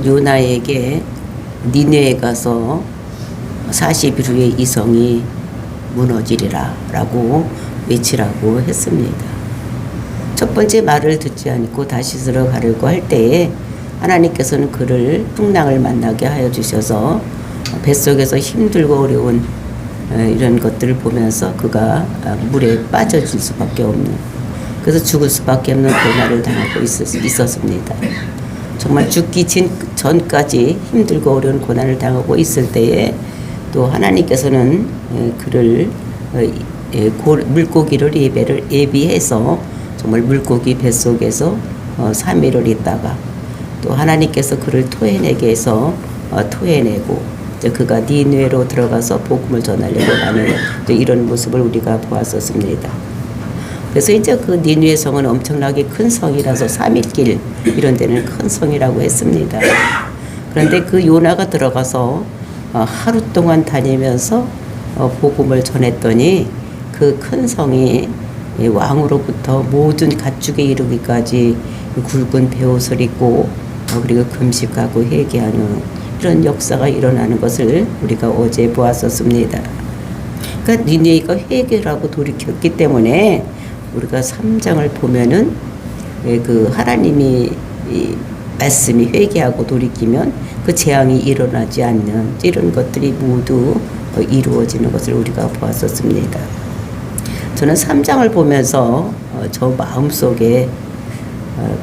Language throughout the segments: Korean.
하나님은 요나에게 니느웨에 가서 40일 후에 이 성이 무너지리라 라고 외치라고 했습니다. 첫 번째 말을 듣지 않고 다시스로 가려고 할 때에 하나님께서는 그를 풍랑을 만나게 하여 주셔서 뱃속에서 힘들고 어려운 이런 것들을 보면서 그가 물에 빠져질 수밖에 없는, 그래서 죽을 수밖에 없는 고난을 당하고 있었습니다. 정말 죽기 전까지 힘들고 어려운 고난을 당하고 있을 때에 또 하나님께서는 그를 물고기를 예비해서 정말 물고기 뱃속에서 3일을 있다가 또 하나님께서 그를 토해내게 해서 토해내고 그가 니느웨로 들어가서 복음을 전하려고 하는 이런 모습을 우리가 보았었습니다. 그래서 이제 그 니느웨 성은 엄청나게 큰 성이라서 3일길 이런 데는 큰 성이라고 했습니다. 그런데 그 요나가 들어가서 하루 동안 다니면서 복음을 전했더니 그 큰 성이 왕으로부터 모든 가축에 이르기까지 굵은 베옷을 입고 그리고 금식하고 회개하는 이런 역사가 일어나는 것을 우리가 어제 보았었습니다. 그러니까 니느웨가 회개를 하고 돌이켰기 때문에 우리가 3장을 보면은 그 하나님이 말씀이 회개하고 돌이키면 그 재앙이 일어나지 않는 이런 것들이 모두 이루어지는 것을 우리가 보았었습니다. 저는 3장을 보면서 저 마음속에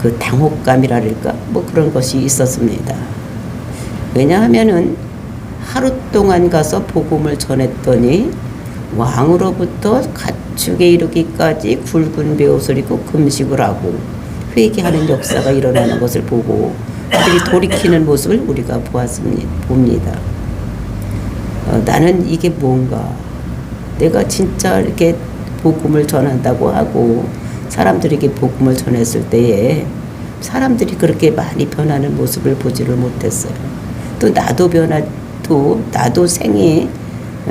그 당혹감이랄까 뭐 그런 것이 있었습니다. 왜냐하면은 하루 동안 가서 복음을 전했더니 왕으로부터 가축에 이르기까지 굵은 베옷을 입고 금식을 하고 회개하는 역사가 일어나는 것을 보고 그들이 돌이키는 모습을 우리가 봅니다. 나는 이게 뭔가, 내가 진짜 이렇게 복음을 전한다고 하고 사람들에게 복음을 전했을 때에 사람들이 그렇게 많이 변하는 모습을 보지를 못했어요. 또 나도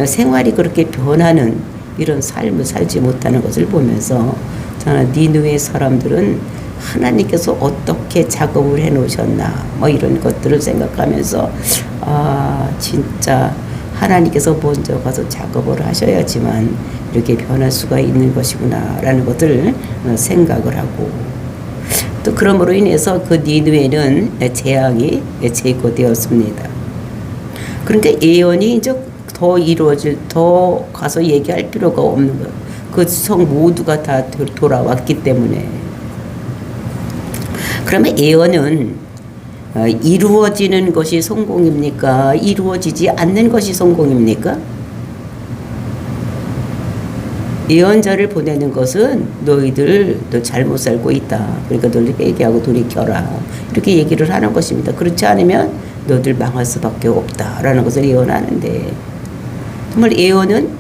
생활이 그렇게 변하는 이런 삶을 살지 못하는 것을 보면서 저는 니느웨 사람들은 하나님께서 어떻게 작업을 해 놓으셨나 뭐 이런 것들을 생각하면서 진짜 하나님께서 먼저 가서 작업을 하셔야지만 이렇게 변할 수가 있는 것이구나 라는 것을 생각을 하고, 또 그러므로 인해서 그 니느웨는 재앙이 제거되었습니다. 그러니까 예언이 이제 더 가서 얘기할 필요가 없는 거예요. 그 성 모두가 다 돌아왔기 때문에. 그러면 예언은 이루어지는 것이 성공입니까? 이루어지지 않는 것이 성공입니까? 예언자를 보내는 것은 너희들 너 잘못 살고 있다. 그러니까 너희들 회개하고 돌이켜라. 이렇게 얘기를 하는 것입니다. 그렇지 않으면 너희들 망할 수밖에 없다라는 것을 예언하는데, 정말 예언은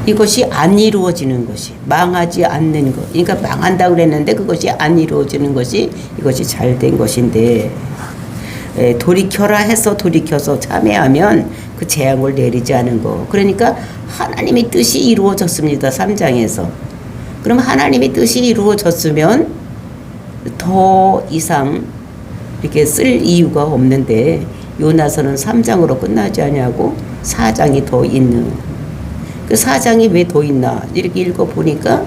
이것이 안 이루어지는 것이, 망하지 않는 것, 그러니까 망한다고 그랬는데 그것이 안 이루어지는 것이 이것이 잘된 것인데, 돌이켜라 해서 돌이켜서 참회하면 그 재앙을 내리지 않은 거. 그러니까 하나님의 뜻이 이루어졌습니다. 3장에서. 그럼 하나님의 뜻이 이루어졌으면 더 이상 이렇게 쓸 이유가 없는데 요나서는 3장으로 끝나지 않냐고 4장이 더 있는, 그 4장이 왜 더 있나 이렇게 읽어보니까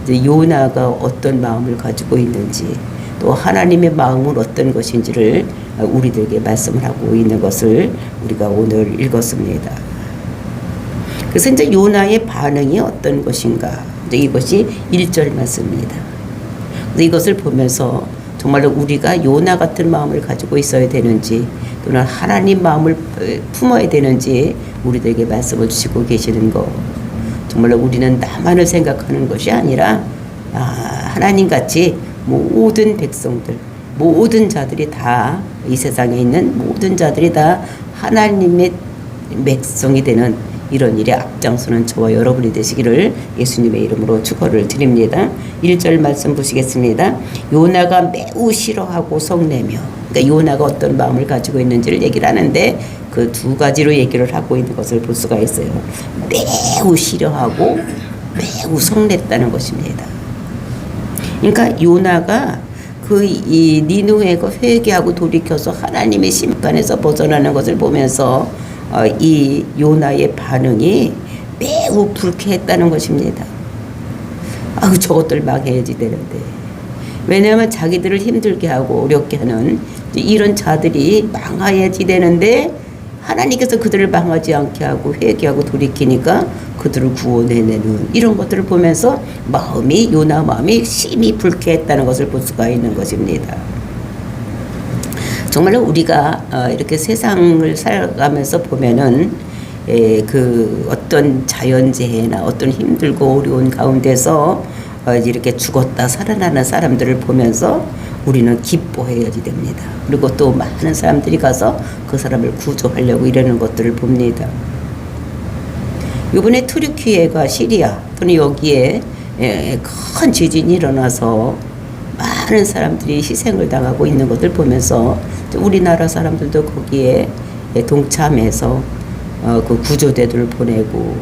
이제 요나가 어떤 마음을 가지고 있는지 또 하나님의 마음은 어떤 것인지를 우리들에게 말씀을 하고 있는 것을 우리가 오늘 읽었습니다. 그래서 이제 요나의 반응이 어떤 것인가, 이제 이것이 1절 말씀입니다. 이것을 보면서 정말로 우리가 요나 같은 마음을 가지고 있어야 되는지 또는 하나님 마음을 품어야 되는지 우리들에게 말씀을 주시고 계시는 것. 정말로 우리는 나만을 생각하는 것이 아니라 하나님같이 모든 백성들, 모든 자들이 다, 이 세상에 있는 모든 자들이 다 하나님의 백성이 되는 이런 일에 앞장서는 저와 여러분이 되시기를 예수님의 이름으로 축원을 드립니다. 1절 말씀 보시겠습니다. 요나가 매우 싫어하고 성내며, 그러니까 요나가 어떤 마음을 가지고 있는지를 얘기를 하는데 그 두 가지로 얘기를 하고 있는 것을 볼 수가 있어요. 매우 싫어하고 매우 성냈다는 것입니다. 그러니까 요나가 그 이 니누에가 회개하고 돌이켜서 하나님의 심판에서 벗어나는 것을 보면서 이 요나의 반응이 매우 불쾌했다는 것입니다. 아우 저것들 망해야지 되는데. 왜냐하면 자기들을 힘들게 하고 어렵게 하는 이런 자들이 망해야지 되는데 하나님께서 그들을 망하지 않게 하고 회개하고 돌이키니까 그들을 구원해내는 이런 것들을 보면서 요나 마음이 심히 불쾌했다는 것을 볼 수가 있는 것입니다. 정말로 우리가 이렇게 세상을 살아가면서 보면은 그 어떤 자연재해나 어떤 힘들고 어려운 가운데서 이렇게 죽었다 살아나는 사람들을 보면서 우리는 기뻐해야지 됩니다. 그리고 또 많은 사람들이 가서 그 사람을 구조하려고 이러는 것들을 봅니다. 이번에 투르키예가 시리아 또는 여기에 큰 지진이 일어나서 많은 사람들이 희생을 당하고 있는 것을 보면서 우리나라 사람들도 거기에 동참해서 그 구조대들을 보내고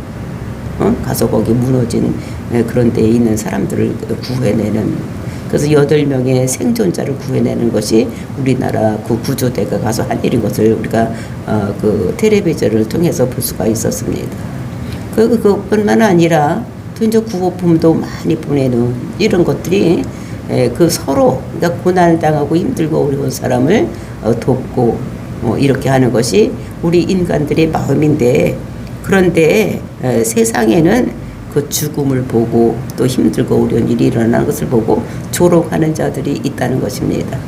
가서 거기 무너진 그런 데에 있는 사람들을 구해내는, 그래서 8명의 생존자를 구해내는 것이 우리나라 그 구조대가 가서 한 일인 것을 우리가 그 텔레비전을 통해서 볼 수가 있었습니다. 그것뿐만 아니라 또 이제 구호품도 많이 보내는 이런 것들이 그 서로 그러니까 고난을 당하고 힘들고 어려운 사람을 돕고 이렇게 하는 것이 우리 인간들의 마음인데, 그런데 세상에는 그 죽음을 보고 또 힘들고 어려운 일이 일어나는 것을 보고 조롱하는 자들이 있다는 것입니다.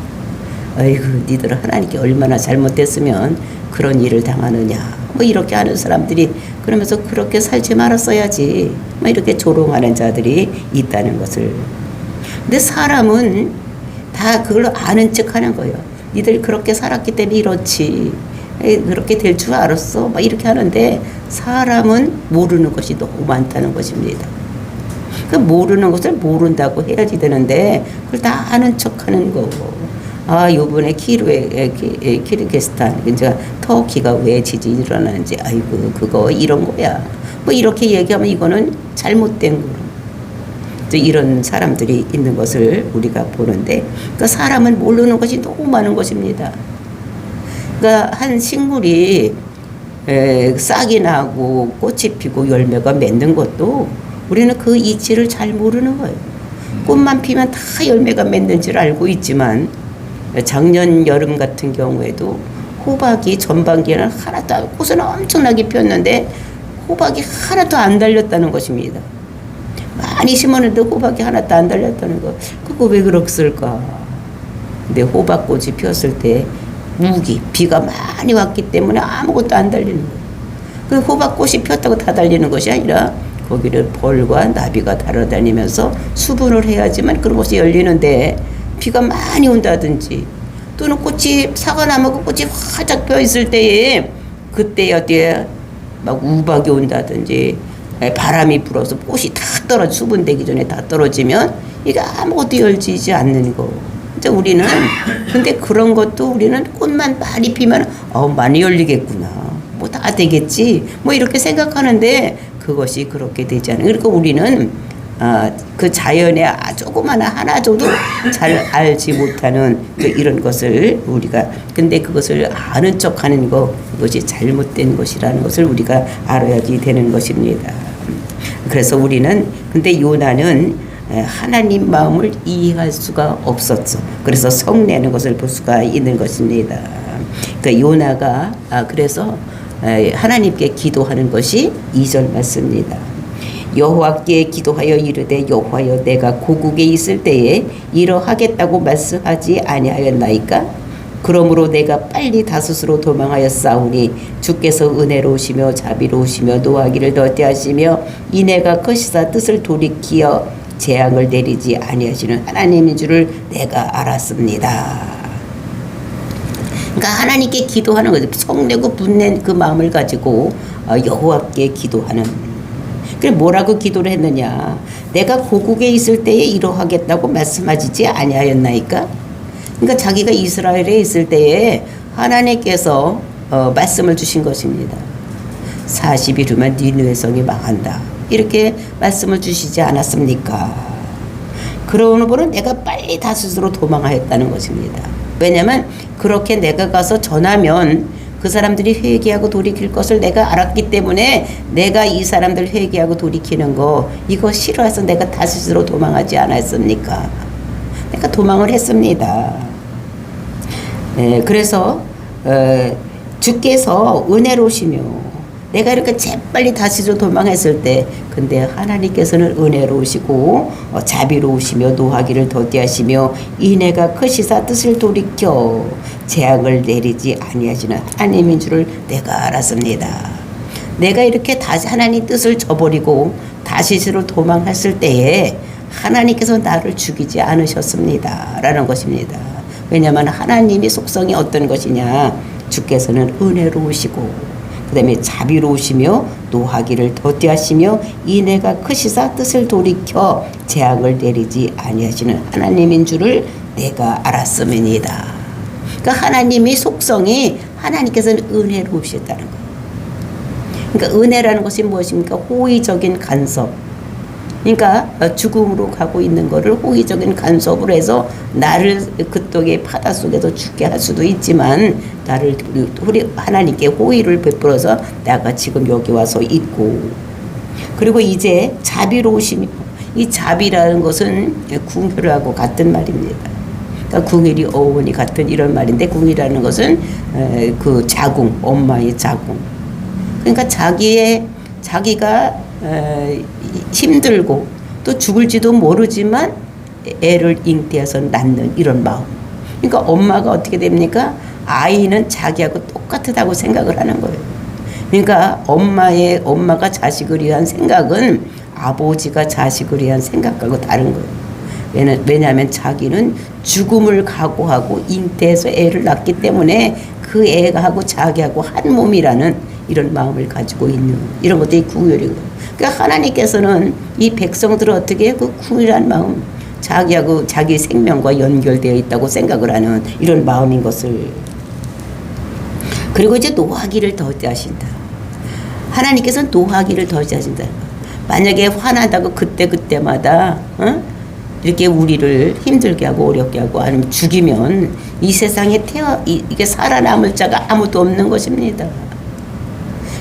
아이고 니들 하나님께 얼마나 잘못됐으면 그런 일을 당하느냐 이렇게 하는 사람들이, 그러면서 그렇게 살지 말았어야지 이렇게 조롱하는 자들이 있다는 것을. 근데 사람은 다 그걸 아는 척 하는 거예요. 니들 그렇게 살았기 때문에 이렇지, 그렇게 될 줄 알았어 이렇게 하는데, 사람은 모르는 것이 너무 많다는 것입니다. 그 모르는 것을 모른다고 해야지 되는데 그걸 다 아는 척 하는 거고. 요번에 키르기스탄, 이제 터키가 왜 지진이 일어나는지, 아이고 그거 이런 거야 이렇게 얘기하면 이거는 잘못된 거로 이런 사람들이 있는 것을 우리가 보는데, 그 사람은 모르는 것이 너무 많은 것입니다. 그러니까 한 식물이 싹이 나고 꽃이 피고 열매가 맺는 것도 우리는 그 이치를 잘 모르는 거예요. 꽃만 피면 다 열매가 맺는 줄 알고 있지만, 작년 여름 같은 경우에도 호박이 전반기에는 하나도, 꽃은 엄청나게 피었는데 호박이 하나도 안 달렸다는 것입니다. 많이 심었는데 호박이 하나도 안 달렸다는 거. 그거 왜 그랬을까? 근데 호박꽃이 피었을 때 비가 많이 왔기 때문에 아무것도 안 달리는 거예요. 그 호박꽃이 피었다고 다 달리는 것이 아니라 거기를 벌과 나비가 달아다니면서 수분을 해야지만 그런 것이 열리는데, 비가 많이 온다든지 또는 꽃이 사과나무가 꽃이 활짝 펴 있을 때에 그때 어디에 막 우박이 온다든지 바람이 불어서 꽃이 다 수분되기 전에 다 떨어지면 이게 아무것도 열지지 않는 거. 이제 우리는 근데 그런 것도 우리는 꽃만 많이 피면 많이 열리겠구나, 다 되겠지 이렇게 생각하는데 그것이 그렇게 되지 않아요. 그러니까 우리는 그 자연의 조그마한 하나 정도 잘 알지 못하는 이런 것을 우리가, 근데 그것을 아는 척하는 거, 그것이 잘못된 것이라는 것을 우리가 알아야지 되는 것입니다. 그래서 우리는, 근데 요나는 하나님 마음을 이해할 수가 없었어. 그래서 성내는 것을 볼 수가 있는 것입니다. 그러니까 요나가 그래서 하나님께 기도하는 것이 2절 말씀입니다. 여호와께 기도하여 이르되 여호와여 내가 고국에 있을 때에 이러하겠다고 말씀하지 아니하였나이까? 그러므로 내가 빨리 다섯으로 도망하여 싸우니 주께서 은혜로우시며 자비로우시며 노하기를 더디하시며 이내가 거시사 뜻을 돌이키어 재앙을 내리지 아니하시는 하나님인 줄을 내가 알았습니다. 그러니까 하나님께 기도하는 거죠. 성내고 분낸 그 마음을 가지고 여호와께 기도하는. 그래 뭐라고 기도를 했느냐? 내가 고국에 있을 때에 이러하겠다고 말씀하시지 아니하였나이까? 그러니까 자기가 이스라엘에 있을 때에 하나님께서 말씀을 주신 것입니다. 40일 후면 니느웨 성이 망한다, 이렇게 말씀을 주시지 않았습니까? 그러는 분은 내가 빨리 다스스로 도망하였다는 것입니다. 왜냐하면 그렇게 내가 가서 전하면 그 사람들이 회개하고 돌이킬 것을 내가 알았기 때문에 내가 이 사람들 회개하고 돌이키는 거 이거 싫어해서 내가 다스스로 도망하지 않았습니까? 내가 도망을 했습니다. 그래서 주께서 은혜로우시며 내가 이렇게 재빨리 다시로 도망했을 때 근데 하나님께서는 은혜로우시고 자비로우시며 노하기를 더디하시며 인애가 크시사 뜻을 돌이켜 재앙을 내리지 아니하시는 하나님인 줄을 내가 알았습니다. 내가 이렇게 다시 하나님 뜻을 저버리고 다시로 도망했을 때에 하나님께서 나를 죽이지 않으셨습니다. 라는 것입니다. 왜냐하면 하나님의 속성이 어떤 것이냐, 주께서는 은혜로우시고 그 다음에 자비로우시며 노하기를 더디하시며 인애가 크시사 뜻을 돌이켜 재앙을 내리지 아니하시는 하나님인 줄을 내가 알았음이니이다. 그러니까 하나님의 속성이 하나님께서는 은혜로우시다는 거예요. 그러니까 은혜라는 것이 무엇입니까? 호의적인 간섭. 그러니까 죽음으로 가고 있는 것을 호의적인 간섭으로 해서 나를 그쪽의 바다 속에서 죽게 할 수도 있지만 나를 하나님께 호의를 베풀어서 내가 지금 여기 와서 있고, 그리고 이제 자비로우시며, 이 자비라는 것은 궁휼하고 같은 말입니다. 그러니까 궁휼이 어원이 같은 이런 말인데, 궁이라는 것은 그 자궁, 엄마의 자궁. 그러니까 자기가 힘들고 또 죽을지도 모르지만 애를 잉태해서 낳는 이런 마음. 그러니까 엄마가 어떻게 됩니까? 아이는 자기하고 똑같다고 생각을 하는 거예요. 그러니까 엄마가 자식을 위한 생각은 아버지가 자식을 위한 생각하고 다른 거예요. 왜냐하면 자기는 죽음을 각오하고 잉태해서 애를 낳기 때문에 그 애하고 자기하고 한 몸이라는 이런 마음을 가지고 있는 이런 것들이 궁휼이고, 그러니까 하나님께서는 이 백성들을 어떻게 그 궁휼한 마음, 자기하고 자기 생명과 연결되어 있다고 생각을 하는 이런 마음인 것을. 그리고 이제 노하기를 더디하신다. 하나님께서는 노하기를 더디하신다. 만약에 화나다고 그때마다 이렇게 우리를 힘들게 하고 어렵게 하고 아니면 죽이면 이 세상에 이게 살아남을 자가 아무도 없는 것입니다.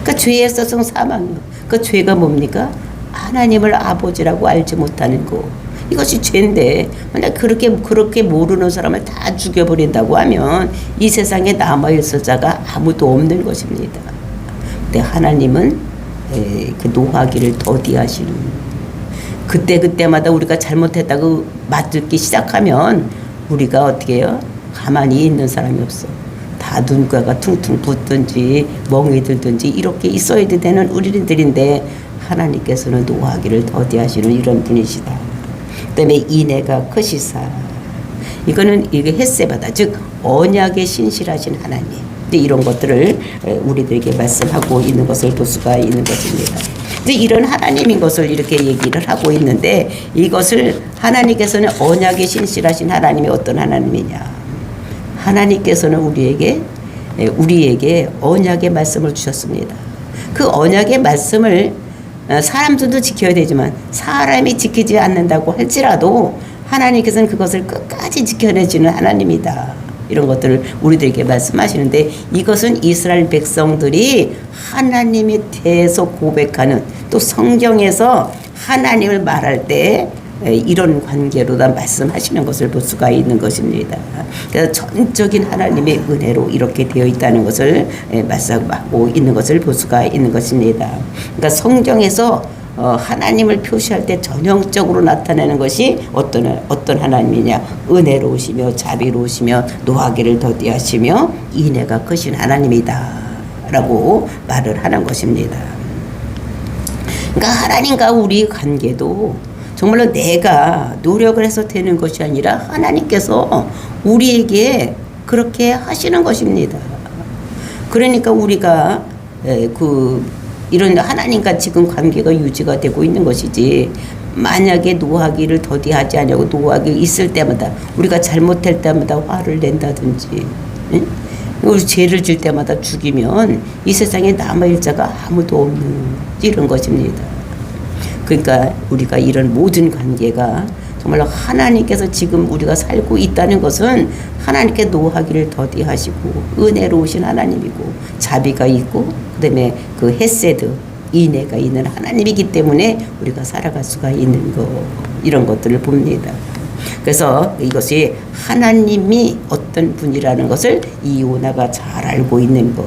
그러니까 죄의 소송 사망. 그 죄가 뭡니까? 하나님을 아버지라고 알지 못하는 거. 이것이 죄인데 만약 그렇게 모르는 사람을 다 죽여버린다고 하면 이 세상에 남아있을 자가 아무도 없는 것입니다. 근데 하나님은 그 노하기를 더디하시는, 그때마다 우리가 잘못했다고 맞듣기 시작하면 우리가 어떻게 해요? 가만히 있는 사람이 없어. 다 눈가가 퉁퉁 붓든지 멍이 들든지 이렇게 있어야 되는 우리들인데 하나님께서는 노하기를 더디하시는 이런 분이시다. 그 다음에 인애가 크시사, 이게 헷세바다, 즉 언약에 신실하신 하나님. 근데 이런 것들을 우리들에게 말씀하고 있는 것을 볼 수가 있는 것입니다. 근데 이런 하나님인 것을 이렇게 얘기를 하고 있는데, 이것을 하나님께서는 언약에 신실하신 하나님이 어떤 하나님이냐, 하나님께서는 우리에게 언약의 말씀을 주셨습니다. 그 언약의 말씀을 사람들도 지켜야 되지만 사람이 지키지 않는다고 할지라도 하나님께서는 그것을 끝까지 지켜내주는 하나님이다. 이런 것들을 우리들에게 말씀하시는데, 이것은 이스라엘 백성들이 하나님에 대해서 고백하는, 또 성경에서 하나님을 말할 때 이런 관계로다 말씀하시는 것을 볼 수가 있는 것입니다. 그래서 전적인 하나님의 은혜로 이렇게 되어 있다는 것을 말씀하고 있는 것을 볼 수가 있는 것입니다. 그러니까 성경에서 하나님을 표시할 때 전형적으로 나타내는 것이 어떤 하나님이냐, 은혜로우시며 자비로우시며 노하기를 더디하시며 인애가 크신 하나님이다 라고 말을 하는 것입니다. 그러니까 하나님과 우리 관계도 정말로 내가 노력을 해서 되는 것이 아니라 하나님께서 우리에게 그렇게 하시는 것입니다. 그러니까 우리가 이런 하나님과 지금 관계가 유지가 되고 있는 것이지, 만약에 노하기를 더디하지 않냐고 노하기 있을 때마다 우리가 잘못할 때마다 화를 낸다든지, 우리 죄를 질 때마다 죽이면 이 세상에 남아있을 자가 아무도 없는 이런 것입니다. 그러니까 우리가 이런 모든 관계가 정말로 하나님께서 지금 우리가 살고 있다는 것은 하나님께 노하기를 더디하시고 은혜로우신 하나님이고 자비가 있고 그다음에 그 헤세드 인애가 있는 하나님이기 때문에 우리가 살아갈 수가 있는 거 이런 것들을 봅니다. 그래서 이것이 하나님이 어떤 분이라는 것을 이 요나가 잘 알고 있는 거.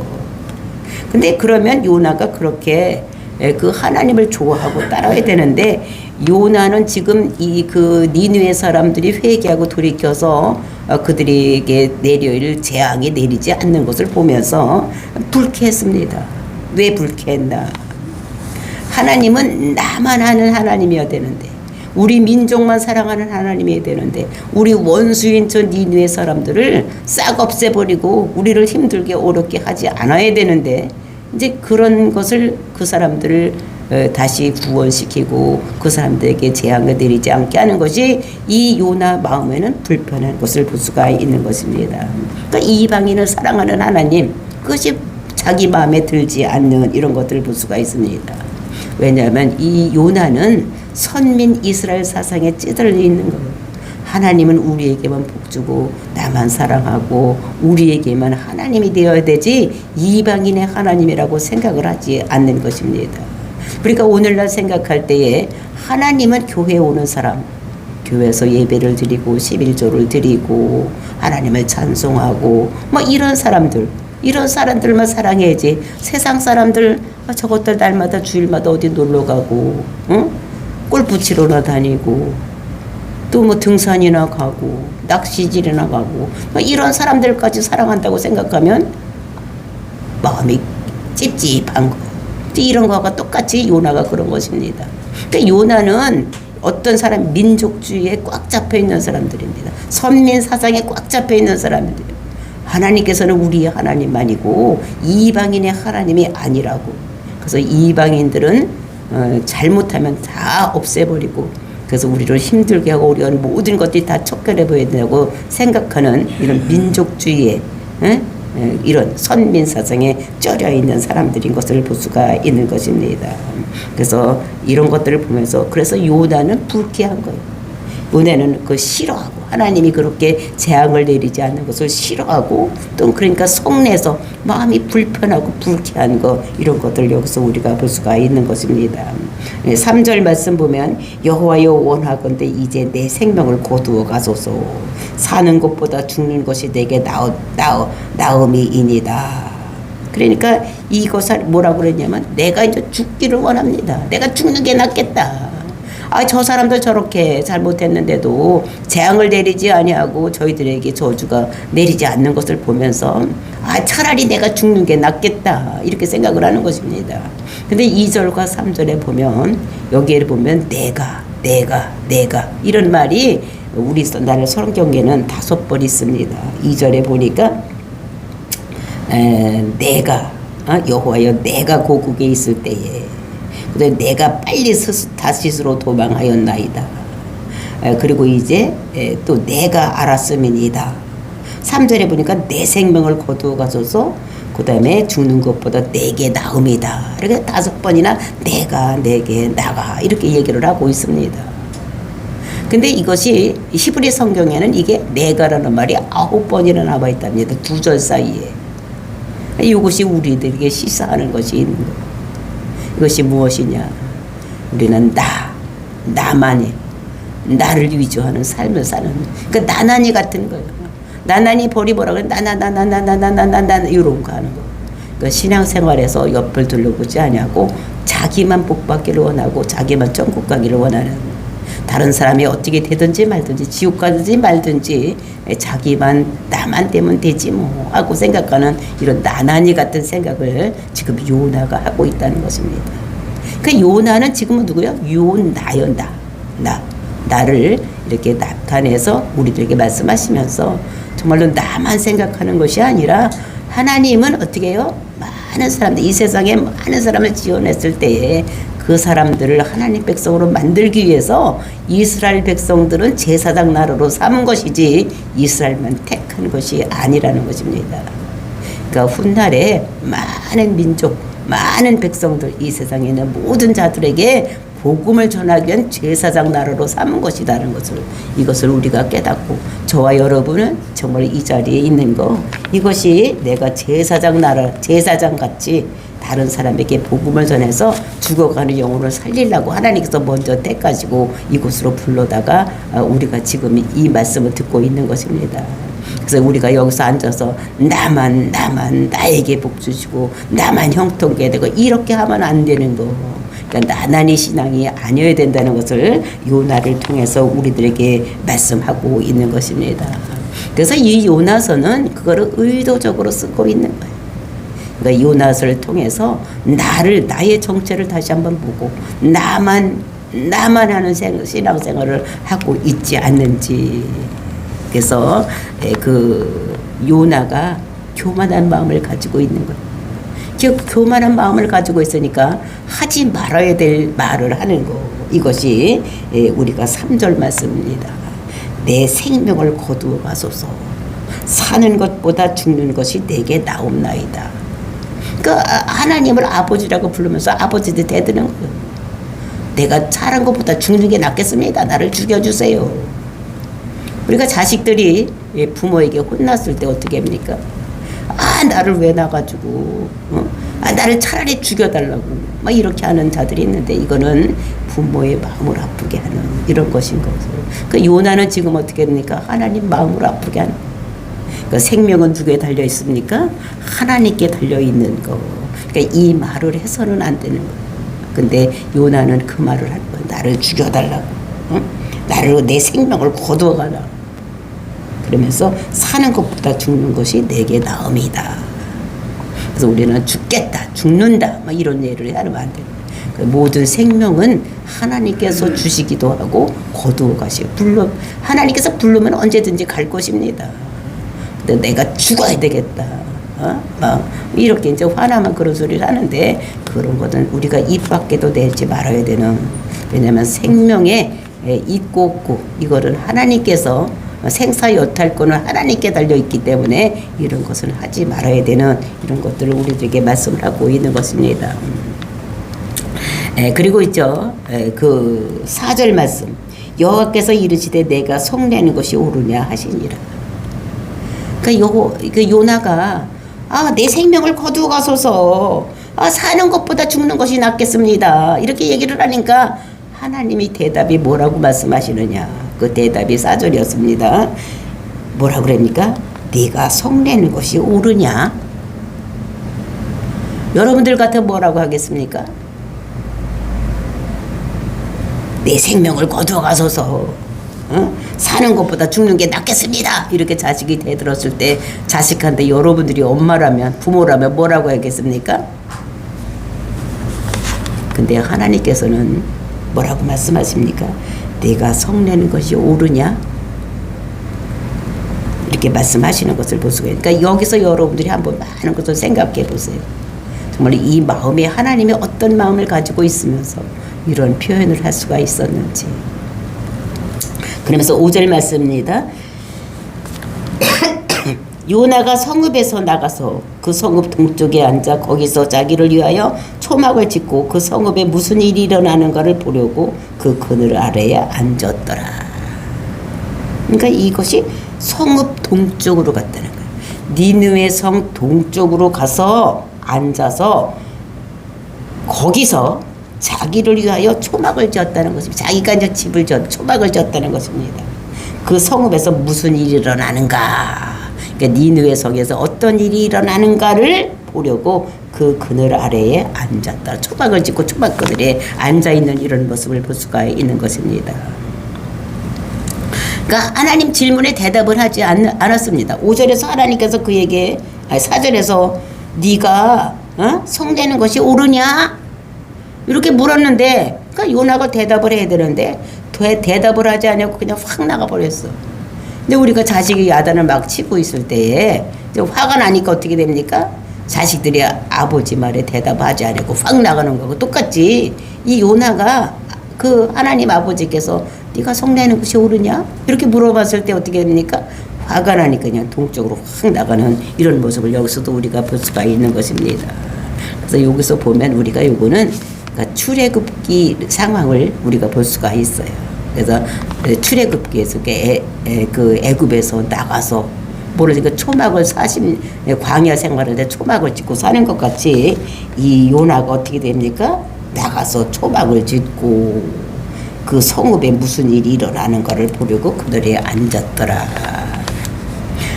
근데 그러면 요나가 그렇게 그 하나님을 좋아하고 따라야 되는데 요나는 지금 이 그 니느웨 사람들이 회개하고 돌이켜서 그들에게 내려올 재앙이 내리지 않는 것을 보면서 불쾌했습니다. 왜 불쾌했나? 하나님은 나만 아는 하나님이어야 되는데 우리 민족만 사랑하는 하나님이어야 되는데 우리 원수인 저 니느웨 사람들을 싹 없애버리고 우리를 힘들게 어렵게 하지 않아야 되는데 이제 그런 것을 그 사람들을 다시 구원시키고 그 사람들에게 재앙을 내리지 않게 하는 것이 이 요나 마음에는 불편한 것을 볼 수가 있는 것입니다. 그러니까 이방인을 사랑하는 하나님 그것이 자기 마음에 들지 않는 이런 것들을 볼 수가 있습니다. 왜냐하면 이 요나는 선민 이스라엘 사상에 찌들려 있는 거예요. 하나님은 우리에게만 복주고 나만 사랑하고 우리에게만 하나님이 되어야 되지 이방인의 하나님이라고 생각을 하지 않는 것입니다. 그러니까 오늘날 생각할 때에 하나님은 교회에 오는 사람, 교회에서 예배를 드리고 11조를 드리고 하나님을 찬송하고 뭐 이런 사람들만 사랑해야지 세상 사람들 저것들 날마다 주일마다 어디 놀러 가고 응? 골프 치러나 다니고 또 뭐 등산이나 가고 낚시질이나 가고 뭐 이런 사람들까지 사랑한다고 생각하면 마음이 찝찝한 거. 이런 거와 똑같이 요나가 그런 것입니다. 그러니까 요나는 어떤 사람 민족주의에 꽉 잡혀 있는 사람들입니다. 선민 사상에 꽉 잡혀 있는 사람들이에요. 하나님께서는 우리의 하나님만이고 이방인의 하나님이 아니라고. 그래서 이방인들은 잘못하면 다 없애버리고 그래서 우리를 힘들게 하고 우리가 모든 것들이 다 척결해 보여야 된다고 생각하는 이런 민족주의에 이런 선민 사상에 쩔여 있는 사람들인 것을 볼 수가 있는 것입니다. 그래서 이런 것들을 보면서 그래서 요나는 불쾌한 거예요. 요나는 그 싫어하고 하나님이 그렇게 재앙을 내리지 않는 것을 싫어하고 또 그러니까 속내서 마음이 불편하고 불쾌한 거 이런 것들 여기서 우리가 볼 수가 있는 것입니다. 3절 말씀 보면 여호와여 원하건대 이제 내 생명을 거두어 가소서 사는 것보다 죽는 것이 내게 나음이이니다. 그러니까 이것을 뭐라고 그랬냐면 내가 이제 죽기를 원합니다. 내가 죽는 게 낫겠다. 저 사람들 저렇게 잘못했는데도 재앙을 내리지 아니하고 저희들에게 저주가 내리지 않는 것을 보면서 차라리 내가 죽는 게 낫겠다 이렇게 생각을 하는 것입니다. 근데 2절과 3절에 보면 여기에 보면 내가 이런 말이 우리 나라 성경에는 5번 있습니다. 2절에 보니까 내가 여호와여 내가 고국에 있을 때에 그다음에 내가 빨리 다시스로 도망하였나이다. 그리고 이제 또 내가 알았음이니이다. 3절에 보니까 내 생명을 거두어 가소서 그 다음에 죽는 것보다 내게 나음이다. 이렇게 5번이나 내가 내게 나가 이렇게 얘기를 하고 있습니다. 근데 이것이 히브리 성경에는 이게 내가라는 말이 9번이나 나와 있답니다. 2절 사이에. 이것이 우리들에게 시사하는 것이 있는 거예요. 이것이 무엇이냐? 우리는 나만이 나를 위주하는 삶을 사는 그러니까 나난이 같은 거예요. 나난이 버리보라 그래 나 이런 거 하는 거. 그러니까 신앙생활에서 옆을 둘러보지 아니하고 자기만 복받기를 원하고 자기만 천국 가기를 원하는 다른 사람이 어떻게 되든지 말든지 지옥 가든지 말든지 자기만 나만 되면 되지 뭐 하고 생각하는 이런 나난이 같은 생각을 지금 요나가 하고 있다는 것입니다. 그 요나는 지금은 누구요? 요나요 나를 이렇게 나타내서 우리들에게 말씀하시면서 정말로 나만 생각하는 것이 아니라 하나님은 어떻게 해요? 많은 사람들 이 세상에 많은 사람을 지어냈을 때에 그 사람들을 하나님 백성으로 만들기 위해서 이스라엘 백성들은 제사장 나라로 삼은 것이지 이스라엘만 택한 것이 아니라는 것입니다. 그러니까 훗날에 많은 민족, 많은 백성들 이 세상에 있는 모든 자들에게 복음을 전하기 위한 제사장 나라로 삼은 것이라는 것을 이것을 우리가 깨닫고 저와 여러분은 정말 이 자리에 있는 거 이것이 내가 제사장 나라 제사장 같이 다른 사람에게 복음을 전해서 죽어가는 영혼을 살리려고 하나님께서 먼저 택하시고 이곳으로 불러다가 우리가 지금 이 말씀을 듣고 있는 것입니다. 그래서 우리가 여기서 앉아서 나만 나에게 복 주시고 나만 형통케 되고 이렇게 하면 안 되는 거. 그러니까 나난이 신앙이 아니어야 된다는 것을 요나를 통해서 우리들에게 말씀하고 있는 것입니다. 그래서 이 요나서는 그거를 의도적으로 쓰고 있는 거예요. 그러니까 요나서를 통해서 나의 정체를 다시 한번 보고 나만 하는 신앙생활을 하고 있지 않는지. 그래서 그 요나가 교만한 마음을 가지고 있는 거예요. 교만한 마음을 가지고 있으니까 하지 말아야 될 말을 하는 거. 이것이 우리가 3절 말씀입니다. 내 생명을 거두어 가소서. 사는 것보다 죽는 것이 내게 나옵나이다. 그러니까 하나님을 아버지라고 부르면서 아버지한테 대드는 거예요. 내가 사는 것보다 죽는 게 낫겠습니다. 나를 죽여주세요. 우리가 자식들이 부모에게 혼났을 때 어떻게 합니까? 나를 왜 나가지고 나를 차라리 죽여달라고 막 이렇게 하는 자들이 있는데 이거는 부모의 마음을 아프게 하는 이런 것인 거죠. 그 요나는 지금 어떻게 됩니까? 하나님 마음을 아프게 하는. 그 생명은 누구에 달려 있습니까? 하나님께 달려 있는 거. 그러니까 이 말을 해서는 안 되는 거예요. 근데 요나는 그 말을 한 거예요. 나를 죽여달라고, 나를 내 생명을 거두어가라. 그러면서 사는 것보다 죽는 것이 내게 나음이다. 그래서 우리는 죽는다, 막 이런 예를 하면 안 돼요. 모든 생명은 하나님께서 주시기도 하고 거두어 가시고 하나님께서 부르면 언제든지 갈 것입니다. 근데 내가 죽어야 되겠다. 막 이렇게 이제 화나면 그런 소리를 하는데 그런 것은 우리가 입 밖에도 내지 말아야 되는. 왜냐하면 생명에 있고 없고 이거는 하나님께서 생사여탈권은 하나님께 달려있기 때문에 이런 것은 하지 말아야 되는 이런 것들을 우리들에게 말씀을 하고 있는 것입니다. 그리고 있죠. 그 4절 말씀. 여호와께서 이르시되 내가 성내는 것이 옳으냐 하시니라. 그 요나가 내 생명을 거두어 가소서. 사는 것보다 죽는 것이 낫겠습니다. 이렇게 얘기를 하니까 하나님이 대답이 뭐라고 말씀하시느냐. 그 대답이 4절이었습니다. 뭐라고 그럽니까? 네가 성내는 것이 옳으냐? 여러분들 같아 뭐라고 하겠습니까? 내 생명을 거두어 가소서. 사는 것보다 죽는 게 낫겠습니다. 이렇게 자식이 대들었을 때 자식한테 여러분들이 엄마라면 부모라면 뭐라고 하겠습니까? 근데 하나님께서는 뭐라고 말씀하십니까? 내가 성내는 것이 옳으냐? 이렇게 말씀하시는 것을 볼 수가 있어요. 그러니까 여기서 여러분들이 한번 많은 것을 생각해 보세요. 정말 이 마음에 하나님이 어떤 마음을 가지고 있으면서 이런 표현을 할 수가 있었는지. 그러면서 5절 말씀입니다. 요나가 성읍에서 나가서 그 성읍 동쪽에 앉아 거기서 자기를 위하여 초막을 짓고 그 성읍에 무슨 일이 일어나는가를 보려고 그 그늘 아래에 앉았더라. 그러니까 이것이 성읍 동쪽으로 갔다는 거예요. 니느웨 성 동쪽으로 가서 앉아서 거기서 자기를 위하여 초막을 지었다는 것입니다. 자기가 이제 집을 초막을 지었다는 것입니다. 그 성읍에서 무슨 일이 일어나는가. 그러니까 니느웨 성에서 어떤 일이 일어나는가를 보려고 그 그늘 아래에 앉았다. 초막을 짓고 초막 그늘에 앉아있는 이런 모습을 볼 수가 있는 것입니다. 그러니까 하나님 질문에 대답을 하지 않았습니다. 5절에서 하나님께서 그에게 4절에서 네가 성내는 것이 옳으냐? 이렇게 물었는데 그러니까 요나가 대답을 해야 되는데 대답을 하지 않고 그냥 확 나가버렸어. 근데 우리가 자식이 야단을 막 치고 있을 때에 화가 나니까 어떻게 됩니까? 자식들이 아버지 말에 대답하지 않고 확 나가는 거고 똑같이 이 요나가 그 하나님 아버지께서 네가 성내는 것이 옳으냐? 이렇게 물어봤을 때 어떻게 됩니까? 화가 나니까 그냥 동쪽으로 확 나가는 이런 모습을 여기서도 우리가 볼 수가 있는 것입니다. 그래서 여기서 보면 우리가 요거는 그러니까 출애굽기 상황을 우리가 볼 수가 있어요. 그래서 출애굽기에서 그 애굽에서 나가서 모르니까 초막을 40 광야 생활을 때 초막을 짓고 사는 것 같이 이 요나가 어떻게 됩니까? 나가서 초막을 짓고 그 성읍에 무슨 일이 일어나는 것을 보려고 그들이 앉았더라.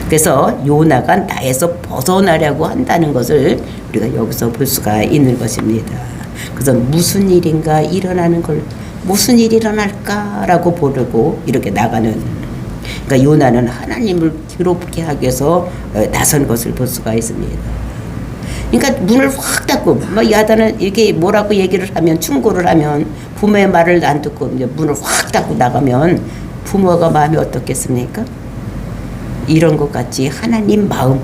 그래서 요나가 나에서 벗어나려고 한다는 것을 우리가 여기서 볼 수가 있는 것입니다. 그래서 무슨 일인가 일어나는 걸 무슨 일이 일어날까라고 보려고 이렇게 나가는, 그러니까 요나는 하나님을 괴롭게 하기 위해서 나선 것을 볼 수가 있습니다. 그러니까 문을 확 닫고 뭐 야단은 이렇게 뭐라고 얘기를 하면 충고를 하면 부모의 말을 안 듣고 이제 문을 확 닫고 나가면 부모가 마음이 어떻겠습니까? 이런 것 같이 하나님 마음,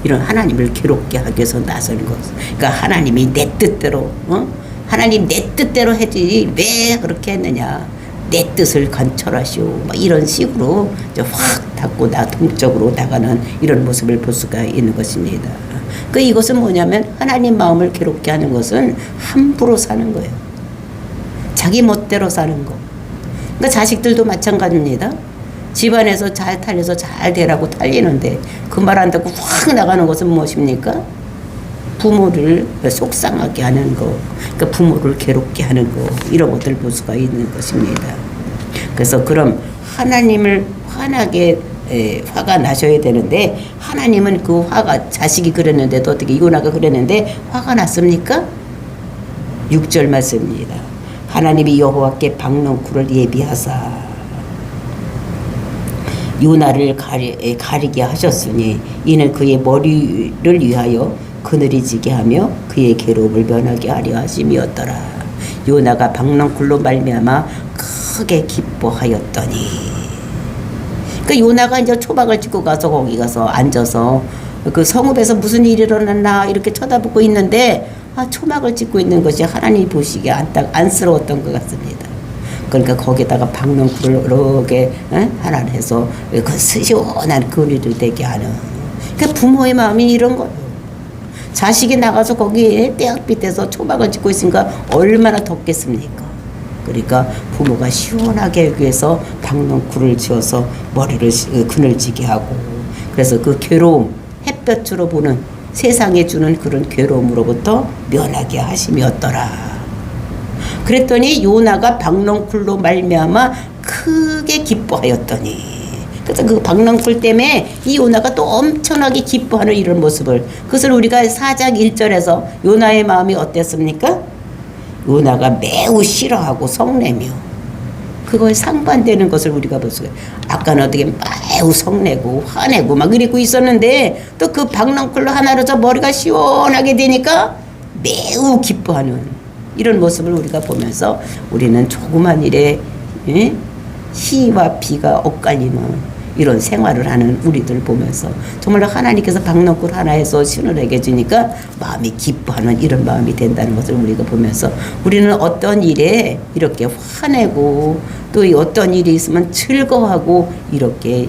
이런 하나님을 괴롭게 하기 위해서 나선 것. 그러니까 하나님이 내 뜻대로, 하나님 내 뜻대로 해지 왜 그렇게 했느냐? 내 뜻을 관철하시오. 뭐 이런 식으로 확 닫고 동적으로 나가는 이런 모습을 볼 수가 있는 것입니다. 그 이것은 뭐냐면 하나님 마음을 괴롭게 하는 것은 함부로 사는 거예요. 자기 멋대로 사는 거. 그러니까 자식들도 마찬가지입니다. 집안에서 잘 탈려서 잘 되라고 탈리는데 그 말 안 듣고 확 나가는 것은 무엇입니까? 부모를 속상하게 하는 거, 그러니까 부모를 괴롭게 하는 거, 이런 것들을 볼 수가 있는 것입니다. 그래서 그럼 하나님을 화가 나셔야 되는데 하나님은 그 화가 자식이 그랬는데도 어떻게 요나가 그랬는데 화가 났습니까? 6절 말씀입니다. 하나님이 여호와께 박넝쿨을 예비하사 요나를 가리게 하셨으니 이는 그의 머리를 위하여 그늘이 지게 하며 그의 괴로움을 면하게 하려 하심이었더라. 요나가 박넝쿨로 말미암아 크게 기뻐하였더니. 그러니까 요나가 이제 초박을 짓고 가서 거기 가서 앉아서 그 성읍에서 무슨 일이 일어났나 이렇게 쳐다보고 있는데 초막을 짓고 있는 것이 하나님이 보시기에 안쓰러웠던 것 같습니다. 그러니까 거기다가 박넝쿨을 이렇게 하나를 해서 그 시원한 그늘을 되게 하는. 그러니까 부모의 마음이 이런 거예요. 자식이 나가서 거기에 떼약빛에서 초박을 짓고 있으니까 얼마나 덥겠습니까? 그러니까 부모가 시원하게 하기 위해서 박넝쿨을 지어서 머리를 그늘지게 하고, 그래서 그 괴로움, 햇볕으로 보는 세상에 주는 그런 괴로움으로부터 면하게 하심이었더라. 그랬더니 요나가 박넝쿨로 말미암아 크게 기뻐하였더니. 그래서 그 박넝쿨 때문에 이 요나가 또 엄청나게 기뻐하는 이런 모습을, 그것을 우리가 4장 1절에서 요나의 마음이 어땠습니까? 요나가 매우 싫어하고 성내며, 그거에 상반되는 것을 우리가 볼 수가 있어요. 아까는 어떻게 매우 성내고 화내고 막 그러고 있었는데 또 그 박넝쿨로 하나로 저 머리가 시원하게 되니까 매우 기뻐하는 이런 모습을 우리가 보면서 우리는 조그만 일에 희와 비가 엇갈리는 이런 생활을 하는 우리들 보면서 정말로 하나님께서 박넝쿨 하나에서 신을하게 주니까 마음이 기뻐하는 이런 마음이 된다는 것을 우리가 보면서 우리는 어떤 일에 이렇게 화내고 또 어떤 일이 있으면 즐거워하고 이렇게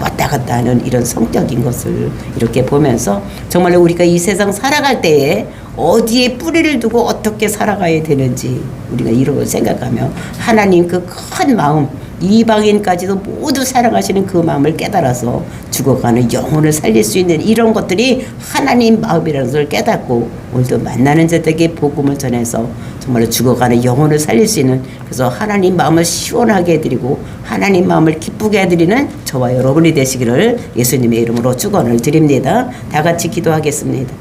왔다 갔다 하는 이런 성격인 것을 이렇게 보면서 정말로 우리가 이 세상 살아갈 때에 어디에 뿌리를 두고 어떻게 살아가야 되는지 우리가 이런 걸 생각하며 하나님 그 큰 마음, 이방인까지도 모두 사랑하시는 그 마음을 깨달아서 죽어가는 영혼을 살릴 수 있는 이런 것들이 하나님 마음이라는 것을 깨닫고 오늘도 만나는 자들에게 복음을 전해서 정말로 죽어가는 영혼을 살릴 수 있는, 그래서 하나님 마음을 시원하게 해드리고 하나님 마음을 기쁘게 해드리는 저와 여러분이 되시기를 예수님의 이름으로 축원을 드립니다. 다 같이 기도하겠습니다.